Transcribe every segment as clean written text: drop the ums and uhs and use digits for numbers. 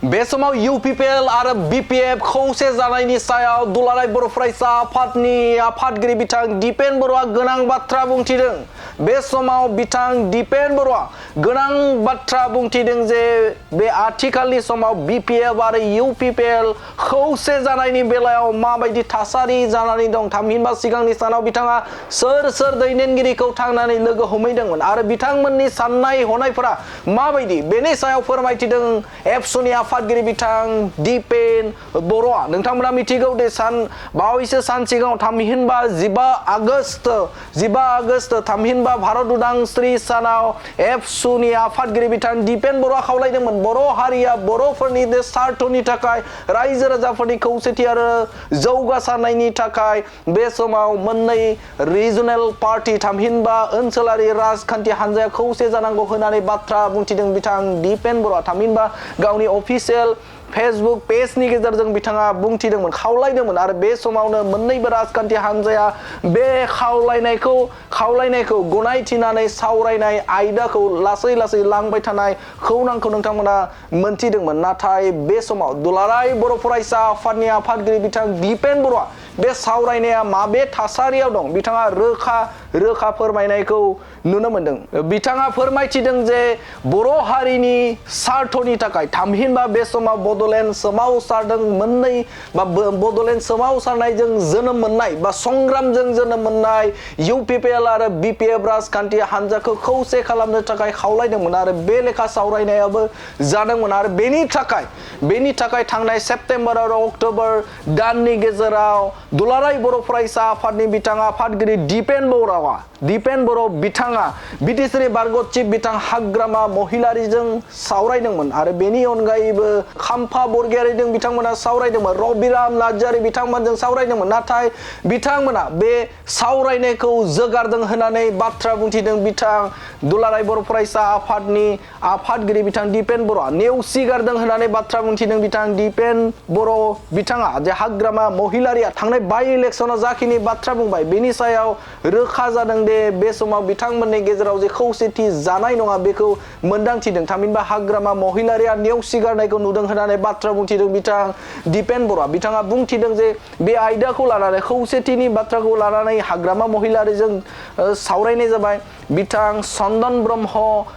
बे समाव UPPL आरो BPF खौसे जानायनि सायाव दुलाराय बर' फरायसा आफादनि आफादगिरि बिथां दिपेन बर'आ गोनां बाथ्रा बुंथिदों। बे समाव बिथां दिपेन बर'आ गोनां बाथ्रा बुंथिदों जे बे आथिखालनि समाव BPF आरो UPPL खौसे जानायनि बेलायाव माबायदि थासारि जानानै दं। थामहिनबा सिगांनि सानाव बिथाङा सोर दैदेनगिरिखौ थांनानै लोगो हमहैदोंमोन आरो बिथांमोननि साननाय हनायफोरा माबायदि बेनि सायाव फोरमायथिदों एबसुनि आफादगिरि बिथां दिपेन बर'आ। नोंथांमोना मिथिगौ दे बावैसो सान सिगाङाव थामहिनबा 15 आगस्ट थामहिनबा भारत उदांस्रि सानाव एबसुनि आफादगिरि बिथां दिपेन बर'आ खावलायदोंमोन बर' हारिया बर'फोरनि स्वार्थनि थाखाय रायजो राजाफोरनि खौसेथि आरो जौगासारनायनि थाखाय बे समाव मोननै रिजनेल पार्टी थामहिनबा ओनसोलारि राजखान्थि हान्जाया खौसे जानांगौ होननानै बाथ्रा बुंथिदों बिथां दिपेन बर'आ। थामहिनबा गावनि अफिसियेल फेसबुक पेजनि गेजेरजों बिथाङा बुंथिदोंमोन खावलायदोंमोन आरो बे समावनो मोननैबो राजखान्थि हान्जाया बे खावलायनायखौ गनायथिनानै सावरायनाय आयदाखौ लासै लांबाय थानाय खौरांखौ नोंथांमोना मोनथिदोंमोन। नाथाय बे समाव दुलाराय बर' फरायसा आफादनि आफादगिरि बिथां दिपेन बर'आ बे सावरायनाया माबे थासारियाव दं बिथाङा रोखा फोरमायनायखौ नुनो मोनदों। बिथाङा फोरमायथिदों जे बर' हारिनि स्वार्थनि थाखाय थामहिनबा बे समाव बडलेण्ड सोमावसारदों मोननै बा बडलेण्ड सोमावसारनायजों जोनोम मोननाय बा संग्रामजों जोनोम मोननाय UPPL आरो BPF राजखान्थि हान्जाखौ खौसे खालामनो थाखाय खावलायदोंमोन आरो बे लेखा सावरायनायाबो जादोंमोन आरो बेनि थाखाय थांनाय सेप्तेम्बर आरो अक्ट'बर दाननि गेजेराव दुलाराय बर' फरायसा आफादनि बिथां आफादगिरि दिपेन बर' बिथाङा बिटिसिनि बारग' चिफ बिथां हाग्रामा महिलारिजों सावरायदोंमोन आरो बेनि अनगायैबो खाम्फा बरगयारिजों बिथांमोना सावरायदोंमोन रबिराम नार्जारी बिथांमोनजों सावरायदोंमोन। नाथाय बिथांमोना बे सावरायनायखौ जोगारदों होननानै बाथ्रा बुंथिदों बिथां दुलाराय बर' फरायसा आफादनि आफादगिरि बिथां दिपेन बर'आ नेवसिगारदों होननानै बाथ्रा बुंथिदों बिथां दिपेन बर' बिथाङा जे हाग्रामा महिलारिया थांनाय बाइ इलेक्सनाव जाखिनि बाथ्रा बुंबाय बेनि सायाव रोखा जादों दे बे समाव बिथांमोननि गेजेराव जे खौसेथि जानाय नङा बेखौ मोनदांथिदों। थामहिनबा हाग्रामा महिलारिया नेवसिगारनायखौ नुदों होननानै बाथ्रा बुंथिदों बिथां दिपेन बर'आ। बिथाङा बुंथिदों जे बे आयदाखौ लानानै खौसेथिनि बाथ्राखौ लानानै हाग्रामा महिलारिजों सावरायनाय जाबाय बिथां चन्दन ब्रह्म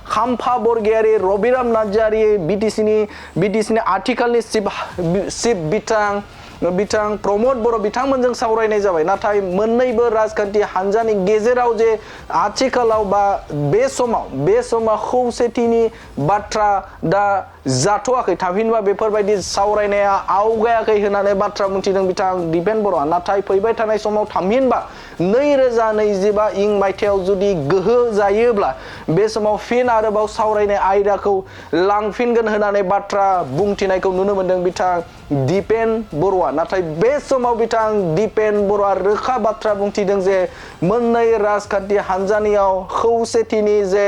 खाम्फा बरगयारि रबिराम नार्जारी बिटिसिनि आथिखालनि चिफ बिथां प्रमद बर' बिथांमोनजों सावरायनाय जाबाय। नाथाय मोननैबो राजखान्थि हान्जानि गेजेराव जे आथिखालाव बा बे समाव खौसेथिनि बाथ्रा दा जाथ'वाखै थामहिनबा बेफोरबायदि सावरायनाया आवगायाखै होननानै बाथ्रा बुंथिदों बिथां दिपेन बर'आ। नाथाय फैबाय थानाय समाव थामहिनबा 2025 मायथाइयाव जुदि गोहो जायोब्ला बे समाव फिन आरोबाव सावरायनाय आयदाखौ लांफिनगोन होननानै बाथ्रा बुंथिनायखौ नुनो मोनदों बिथां दिपेन बर'आ। नाथाय बे समाव बिथां दिपेन बर'आ रोखा बाथ्रा बुंथिदों जे मोननै राजखान्थि हान्जानियाव खौसेथिनि जे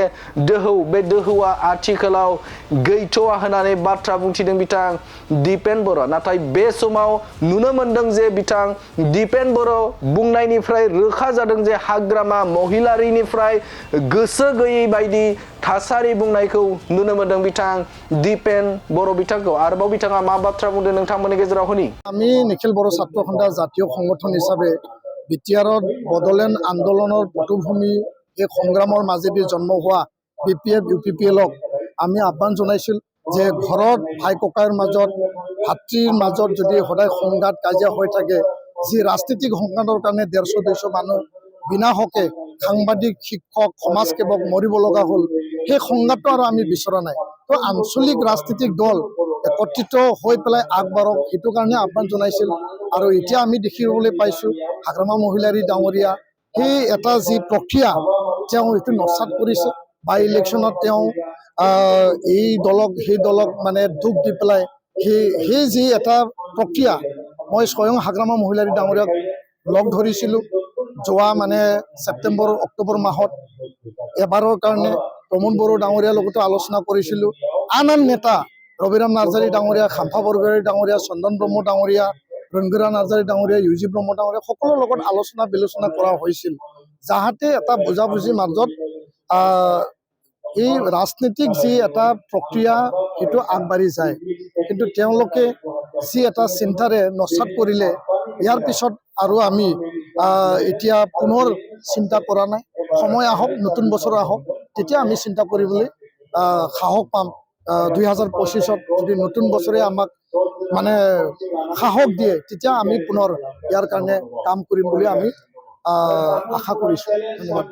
दोहौ बे दोहौआ आथिखालाव गैथ'आ होननानै बाथ्रा बुंथिदों बिथां दिपेन बर'। नाथाय बे समाव नुनो मोनदों जे बिथां दिपेन बर' बुंनायनिफ्राय रोखा जादों जे हाग्रामा महिलारिनिफ्राय गोसो गैयै बायदि थासारि बुंनायखौ नुनो मोनदों बिथां दिपेन बर' बिथांखौ। आरोबाव बिथाङा मा बाथ्रा बुंदों नोंथांमोननि गेजेराव होनि। আমি নিখিল বড়ো ছাত্ৰ সন্থা জাতীয় সংগঠন হিচাপে বিটিআৰত বডলেণ্ড আন্দোলনৰ পটভূমি এই সংগ্ৰামৰ মাজেদি জন্ম হোৱা BPF UPPLক আমি আহ্বান জনাইছিল যে ঘৰত ভাই ককাইৰ মাজত ভাতৃৰ মাজত যদি সদায় সংঘাত কাজিয়া হৈ থাকে যি ৰাজনীতিক সংঘাতৰ কাৰণে 150-200 মানুহ বিনাশকে সাংবাদিক শিক্ষক সমাজসেৱক মৰিব লগা হ'ল সেই সংঘাতটো আৰু আমি বিচৰা নাই। তো আঞ্চলিক ৰাজনীতিক দল একত্ৰিত হৈ পেলাই আগবাঢ়ক সেইটো কাৰণে আহ্বান জনাইছিল। আৰু এতিয়া আমি দেখিবলৈ পাইছোঁ হাগ্ৰামা মহিলাৰী ডাঙৰীয়া সেই এটা যি প্ৰক্ৰিয়া তেওঁ এইটো নস্যাৎ কৰিছে। বাই ইলেকশ্যনত তেওঁ এই দলক সেই দলক মানে দুখ দি পেলাই সেই যি এটা প্ৰক্ৰিয়া মই স্বয়ং হাগ্ৰামা মহিলাৰী ডাঙৰীয়াক লগ ধৰিছিলোঁ যোৱা মানে ছেপ্টেম্বৰ অক্টোবৰ মাহত এবাৰৰ কাৰণে প্ৰমোদ বড়ো ডাঙৰীয়াৰ লগতো আলোচনা কৰিছিলোঁ। আন নেতা ৰবিৰাম নাৰ্জাৰী ডাঙৰীয়া খাম্ফা বৰগয়াৰী ডাঙৰীয়া চন্দন ব্ৰহ্ম ডাঙৰীয়া ৰঞ্জুৰা নাৰ্জাৰী ডাঙৰীয়া ইউজি ব্ৰহ্ম ডাঙৰীয়া সকলোৰ লগত আলোচনা বিলোচনা কৰা হৈছিল যাহাতে এটা বুজাবুজিৰ মাজত এই ৰাজনীতিক যি এটা প্ৰক্ৰিয়া সেইটো আগবাঢ়ি যায়। কিন্তু তেওঁলোকে যি এটা চিন্তাৰে নস্বাত কৰিলে ইয়াৰ পিছত আৰু আমি এতিয়া পুনৰ চিন্তা কৰা নাই সময় আহক নতুন বছৰ আহক তেতিয়া আমি চিন্তা কৰিবলৈ সাহস পাম 2025 যদি নতুন বছৰে আমাক মানে সাহস দিয়ে তেতিয়া আমি পুনৰ ইয়াৰ কাৰণে কাম কৰিম বুলি আমি আশা কৰিছোঁ ধন্যবাদ